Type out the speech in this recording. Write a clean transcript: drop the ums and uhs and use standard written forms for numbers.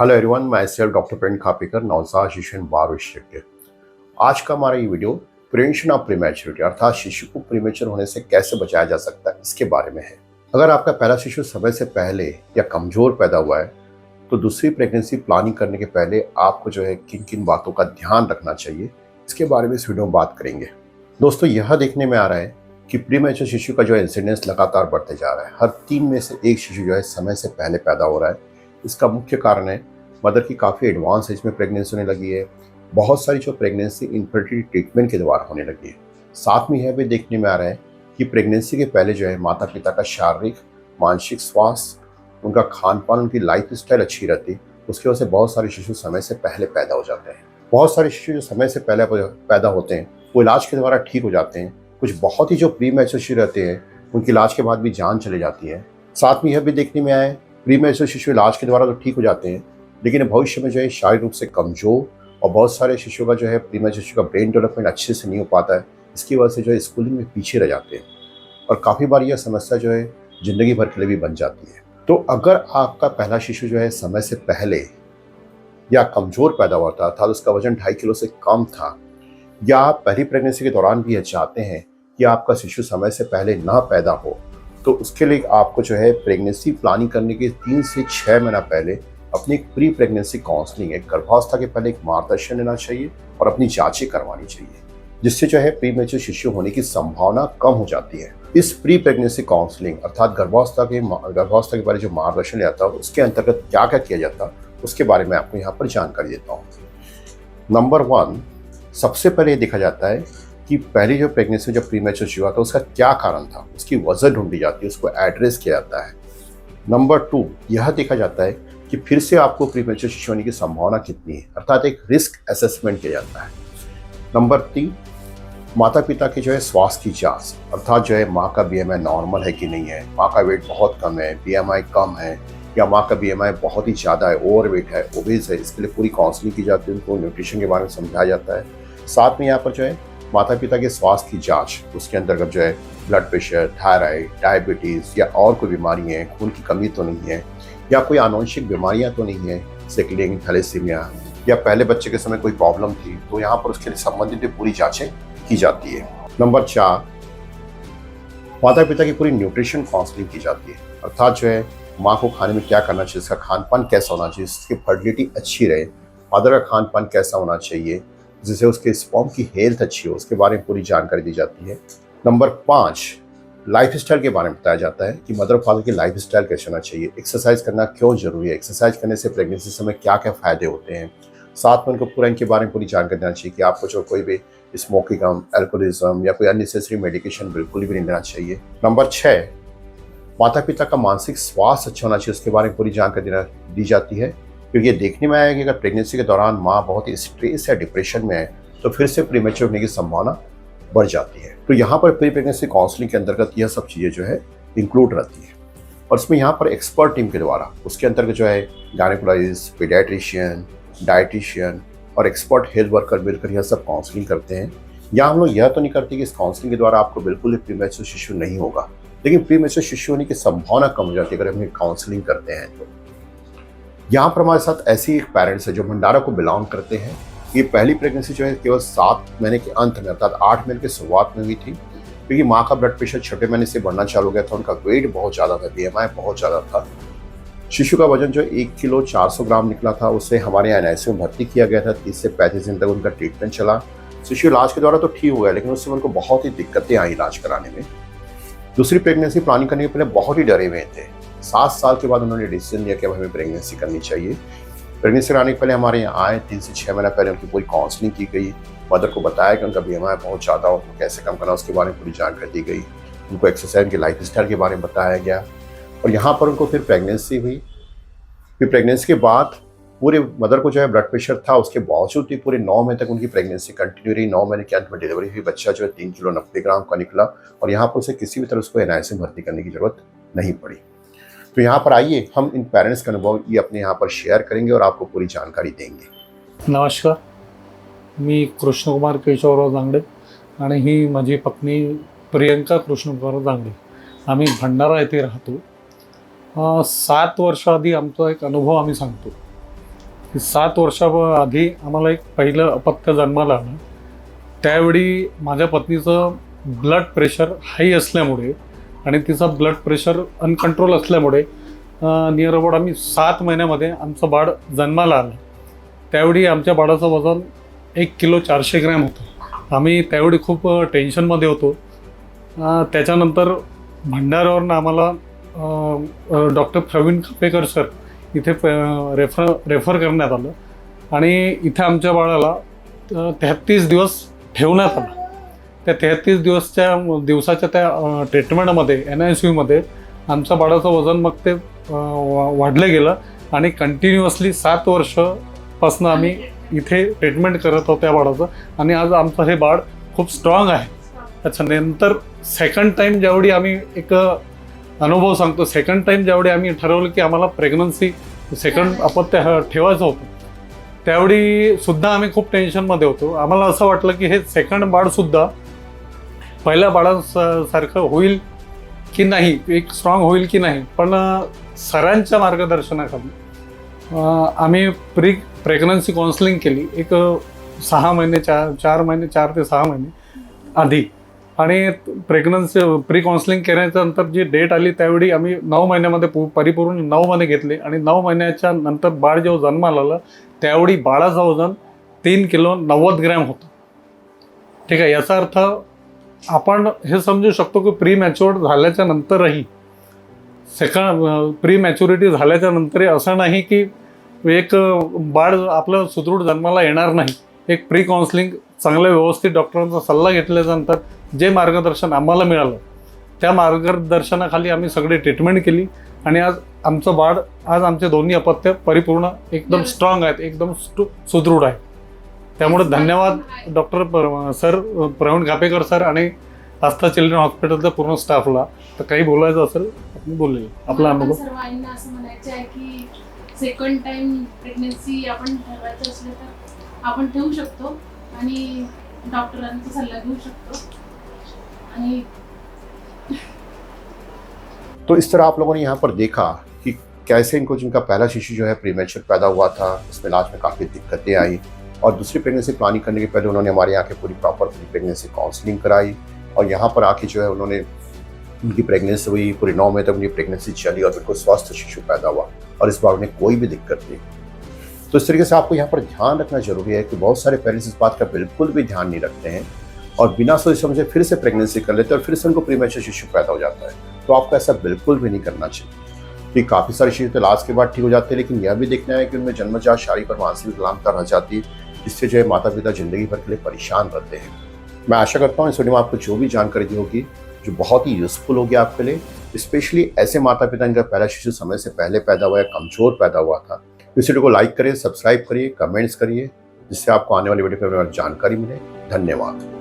Hello everyone, my self doctor Praveen Khapekar, नवजात शिशु एवं बाल विशेषज्ञ। आज का हमारा ये वीडियो प्रिवेंशन ऑफ प्रीमैच्योरिटी अर्थात शिशु को प्रीमेच्योर होने से कैसे बचाया जा सकता है इसके बारे में है। अगर आपका पहला शिशु समय से पहले या कमजोर पैदा हुआ है तो दूसरी प्रेगनेंसी प्लानिंग करने के पहले आपको किन किन बातों का ध्यान रखना चाहिए इसके बारे में इस वीडियो में बात करेंगे। दोस्तों, यह देखने में आ रहा है कि प्रीमेच्योर शिशु का इंसिडेंस लगातार बढ़ते जा रहा है। हर 3 में से एक शिशु समय से पहले पैदा हो रहा है। इसका मुख्य कारण है मदर की काफ़ी एडवांस एज में प्रेगनेंसी होने लगी है। बहुत सारी प्रेगनेंसी इनफर्टिलिटी ट्रीटमेंट के द्वारा होने लगी है। साथ में यह भी देखने में आ रहा है कि प्रेगनेंसी के पहले माता पिता का शारीरिक मानसिक स्वास्थ्य, उनका खान पान, उनकी लाइफ स्टाइल अच्छी रहती, उसकी वजह से बहुत सारे शिशु समय से पहले पैदा हो जाते हैं। बहुत सारे शिशु जो समय से पहले पैदा होते हैं वो इलाज के द्वारा ठीक हो जाते हैं। कुछ बहुत ही प्रीमैच्योर शिशु रहते हैं उनकी इलाज के बाद भी जान चली जाती है। साथ में यह भी देखने में आया है प्रीमैच्योर शिशु इलाज के द्वारा तो ठीक हो जाते हैं, लेकिन भविष्य में शारीरिक रूप से कमजोर और बहुत सारे शिशुओं का प्रीमैच्योर शिशु का ब्रेन डेवलपमेंट अच्छे से नहीं हो पाता है। इसकी वजह से स्कूलिंग में पीछे रह जाते हैं और काफ़ी बार यह समस्या ज़िंदगी भर के लिए भी बन जाती है। तो अगर आपका पहला शिशु समय से पहले या कमज़ोर पैदा हुआ था अर्थात उसका वजन 2.5 किलो से कम था, या आप पहली प्रेगनेंसी के दौरान भी चाहते हैं कि आपका शिशु समय से पहले ना पैदा हो, तो उसके लिए आपको प्रेगनेंसी प्लानिंग करने के 3 से 6 महीना पहले अपनी एक प्री प्रेगनेंसी काउंसलिंग, एक गर्भावस्था के पहले एक मार्गदर्शन लेना चाहिए और अपनी जांचें करवानी चाहिए, जिससे प्रीमेच्योर शिशु होने की संभावना कम हो जाती है। इस प्री प्रेगनेंसी काउंसलिंग अर्थात गर्भावस्था के बारे जो मार्गदर्शन लिया था उसके अंतर्गत क्या क्या किया जाता उसके बारे में आपको यहाँ पर जानकारी देता हूँ। नंबर 1, सबसे पहले देखा जाता है कि पहली प्रेगनेंसी में जब प्रीमेच्योर शिशु हुआ था उसका क्या कारण था, उसकी वजह ढूंढी जाती है, उसको एड्रेस किया जाता है। नंबर 2, यह देखा जाता है कि फिर से आपको प्रीमेच्योर शिशु होने की संभावना कितनी है अर्थात एक रिस्क असेसमेंट किया जाता है। नंबर 3, माता पिता की स्वास्थ्य की जांच अर्थात माँ का बीएमआई नॉर्मल है कि नहीं है, माँ का वेट बहुत कम है, बीएमआई कम है, या माँ का बीएमआई बहुत ही ज़्यादा है, ओवरवेट है, ओबेस है। इसके लिए पूरी काउंसलिंग की जाती है, उनको न्यूट्रिशन के बारे में समझाया जाता है। साथ में यहाँ पर माता पिता के स्वास्थ्य की जांच, उसके अंतर्गत ब्लड प्रेशर, थायराइड, डायबिटीज़ या और कोई बीमारी है, खून की कमी तो नहीं है, या कोई आनुवंशिक बीमारियां तो नहीं है, जैसे थैलेसीमिया, या पहले बच्चे के समय कोई प्रॉब्लम थी, तो यहाँ पर उसके लिए संबंधित भी पूरी जांचें की जाती है। नंबर 4, माता पिता की पूरी न्यूट्रिशन काउंसलिंग की जाती है अर्थात माँ को खाने में क्या करना चाहिए, इसका खान पान कैसा होना चाहिए, इसकी फर्टिलिटी अच्छी रहे, मदर का खान पान कैसा होना चाहिए जिससे उसके स्पर्म की हेल्थ अच्छी हो, उसके बारे में पूरी जानकारी दी जाती है। नंबर 5, लाइफ स्टाइल के बारे में बताया जाता है कि मदर फादर की लाइफ स्टाइल कैसे होना चाहिए, एक्सरसाइज करना क्यों जरूरी है, एक्सरसाइज करने से प्रेगनेंसी समय क्या क्या फायदे होते हैं। साथ में उनको पूरा इनके बारे में पूरी जानकारी देना चाहिए कि आपको कोई भी स्मोकिंग, एल्कोहलिज्म या कोई अननेसेसरी मेडिकेशन बिल्कुल भी नहीं लेना चाहिए। नंबर 6, माता पिता का मानसिक स्वास्थ्य अच्छा होना चाहिए, उसके बारे में पूरी जानकारी दी जाती है, क्योंकि ये देखने में आया कि अगर प्रेगनेंसी के दौरान माँ बहुत ही स्ट्रेस या डिप्रेशन में है तो फिर से प्रीमेच्योर होने की संभावना बढ़ जाती है। तो यहाँ पर प्री प्रेगनेंसी काउंसलिंग के अंतर्गत यह सब चीज़ें इंक्लूड रहती है और इसमें यहाँ पर एक्सपर्ट टीम के द्वारा उसके अंतर्गत गायनेकोलॉजिस्ट, पीडियाट्रिशियन, डाइटिशियन और एक्सपर्ट हेल्थ वर्कर मिलकर यह सब काउंसलिंग करते हैं। यहाँ हम लोग यह तो नहीं करते कि इस काउंसलिंग के द्वारा आपको बिल्कुल ही प्रीमेच्योर शिशु नहीं होगा, लेकिन प्रीमेच्योर शिशु होने की संभावना कम हो जाती है अगर हम काउंसलिंग करते हैं। तो यहाँ पर हमारे साथ ऐसी एक पेरेंट्स है जो भंडारा को बिलोंग करते हैं। ये पहली प्रेगनेंसी केवल 7 महीने के अंत में अर्थात 8 महीने की शुरुआत में हुई थी, क्योंकि माँ का ब्लड प्रेशर 6ठे महीने से बढ़ना चालू हो गया था, उनका वेट बहुत ज़्यादा था, बीएमआई बहुत ज़्यादा था। शिशु का वजन 1 किलो 400 ग्राम निकला था। उससे हमारे यहाँ एनआईसीयू में भर्ती किया गया था। 30 से 35 दिन तक उनका ट्रीटमेंट चला। शिशु इलाज के द्वारा तो ठीक हो गया, लेकिन उससे उनको बहुत ही दिक्कतें आई इलाज कराने में। दूसरी प्रेगनेंसी प्लानिंग करने के पहले बहुत ही डरे हुए थे। 7 साल के बाद उन्होंने डिसीजन लिया कि हमें प्रेगनेंसी करनी चाहिए। प्रेगनेंसी कराने के पहले हमारे यहाँ आए, 3 से 6 महीना पहले उनकी पूरी काउंसलिंग की गई। मदर को बताया कि उनका बीएमआई बहुत ज़्यादा हो, तो कैसे कम करना उसके बारे में पूरी जानकारी दी गई। उनको एक्सरसाइज की लाइफ स्टाइल के बारे में बताया गया और यहाँ पर उनको फिर प्रेगनेंसी हुई। फिर प्रेगनेंसी के बाद पूरे मदर को ब्लड प्रेशर था, उसके बावजूद भी पूरे 9 महीने तक उनकी प्रेगनेंसी कंटिन्यू रही। 9 महीने के अंत में डिलीवरी हुई। बच्चा 3 किलो 90 ग्राम का निकला और यहाँ पर उसे किसी भी तरह उसको एनआईसीयू में भर्ती करने की जरूरत नहीं पड़ी। तो यहाँ पर आइए हम इन पेरेंट्स का अनुभव ये अपने यहाँ पर शेयर करेंगे और आपको पूरी जानकारी देंगे। नमस्कार, मी कृष्णकुमार केशवराव जांगडे आणि ही माझी पत्नी प्रियंका कृष्णकुमार जांगडे। आम्ही भंडारा येथे राहतो। 7 वर्ष आधी आमचा एक अनुभव आम्ही सांगतो की 7 वर्षाआधी आम्हाला एक पहिलं अपत्य जन्माला आलं. त्यावेळी माझ्या पत्नीचं ब्लड प्रेशर हाय असल्यामुळे आणि तिचा ब्लड प्रेशर अनकंट्रोल असल्यामुळे नियर अबाउट आम्ही 7 महिन्यामध्ये आमचं बाळ जन्माला आलं. त्यावेळी आमच्या बाळाचं वजन 1 किलो 400 ग्रॅम होतं. आम्ही त्यावेळी खूप टेन्शनमध्ये होतो. त्याच्यानंतर भंडाऱ्यावरून आम्हाला डॉक्टर प्रवीण खापेकर सर इथे रेफर करण्यात आलं आणि इथे आमच्या बाळाला 33 दिवस ठेवण्यात आलं. त्या 33 दिवसाच्या त्या ट्रीटमेंटमध्ये NICUमध्ये आमच्या बाळाचं वजन मग ते वाढलं गेलं आणि कंटिन्युअसली 7 वर्षापासून आम्ही इथे ट्रीटमेंट करत आहोत त्या बाळाचं आणि आज आमचं हे बाळ खूप स्ट्रॉंग आहे. त्याच्यानंतर सेकंड टाईम ज्यावेळी आम्ही एक अनुभव सांगतो, सेकंड टाईम ज्यावेळी आम्ही ठरवलं की आम्हाला प्रेग्नन्सी सेकंड अपत्य ठेवायचं होतं, त्यावेळी सुद्धा आम्ही खूप टेन्शनमध्ये होतो. आम्हाला असं वाटलं की हे सेकंड बाळसुद्धा पहिल्या बाळासारखं होईल की नाही, एक स्ट्रॉंग होईल की नाही. पण सरांच्या मार्गदर्शनाखाली आम्ही प्रेग्नन्सी काउन्सिलिंग केली एक 6 महिने 4 ते 6 महिने आधी. आणि प्रेग्नन्सी प्री काउन्सिलिंग केल्याच्या नंतर जी डेट आली त्यावेळी आम्ही 9 महिन्यामध्ये परिपूर्ण 9 महिने घेतले आणि 9 महिन्याच्या नंतर बाळ जेव्हा जन्माला आलं त्यावेळी बाळाचं वजन 3 किलो 90 ग्रॅम होतं. ठीक आहे. याचा अर्थ आपण हे समजू शकतो की प्री मॅच्युअर्ड झाल्याच्या नंतरही प्री मॅच्युरिटी झाल्याच्या नंतरही असं नाही की एक बाळ आपलं सुदृढ जन्माला येणार नाही. एक प्री काउन्सिलिंग चांगल्या व्यवस्थित डॉक्टरांचा सल्ला घेतल्यानंतर जे मार्गदर्शन आम्हाला मिळालं त्या मार्गदर्शनाखाली आम्ही सगळी ट्रीटमेंट केली आणि आज आमचं बाळ, आज आमचे दोन्ही अपत्य परिपूर्ण एकदम स्ट्रॉंग आहेत, एकदम सुदृढ आहे. त्यामुळे धन्यवाद doctor sir, Praveen Khapekar sir आणि आस्था चिल्ड्रन हॉस्पिटलच्या पूर्ण स्टाफला. तर काही बोलायचं असेल आपण बोलले आपला अनुभव. सर्वांना असं म्हणायचं आहे की सेकंड टाइम प्रेग्नन्सी आपण ठरवायचं असलं तर आपण ठेवू शकतो आणि डॉक्टरांचा सल्ला घेऊ शकतो. आणि तो इस तरह आप लोगों ने यहाँ पर देखा कि कैसे इनको, जिनका पहला शिशु जो है प्रीमेच्योर पैदा हुआ था, उसमें इलाज में काफ़ी दिक्कतें आई और दूसरी प्रेगनेंसी प्लानिंग करने के पहले उन्होंने हमारे यहाँ के पूरी प्रॉपर प्रेगनेंसी काउंसलिंग कराई और यहाँ पर आके जो है उन्होंने उनकी प्रेगनेंसी हुई, पूरे 9 महीने तक उनकी प्रेगनेंसी चली और बिल्कुल स्वस्थ शिशु पैदा हुआ और इस बार उन्हें कोई भी दिक्कत नहीं. तो इस तरीके से आपको यहाँ पर ध्यान रखना जरूरी है कि बहुत सारे पेरेंट्स इस बात का बिल्कुल भी ध्यान नहीं रखते हैं और बिना सोच समझे फिर से प्रेगनेंसी कर लेते हैं और फिर से उनको प्रीमेच्योर शिशु पैदा हो जाता है. तो आपको ऐसा बिल्कुल भी नहीं करना चाहिए. कि काफ़ी सारे शिशु तो इलाज के बाद ठीक हो जाते हैं, लेकिन यह भी देखना है कि उनमें जन्मजात शारीरिक और मानसिक विकलांगता रह जाती है, जिससे जो है माता पिता जिंदगी भर के लिए परेशान रहते हैं. मैं आशा करता हूँ इस वीडियो में आपको जो भी जानकारी दी होगी जो बहुत ही यूजफुल होगी आपके लिए, स्पेशली ऐसे माता पिता जिनका पहला शिशु समय से पहले पैदा हुआ या कमजोर पैदा हुआ था. इस वीडियो को लाइक करिए, सब्सक्राइब करिए, कमेंट्स करिए, जिससे आपको आने वाली वीडियो के बारे में जानकारी मिले. धन्यवाद.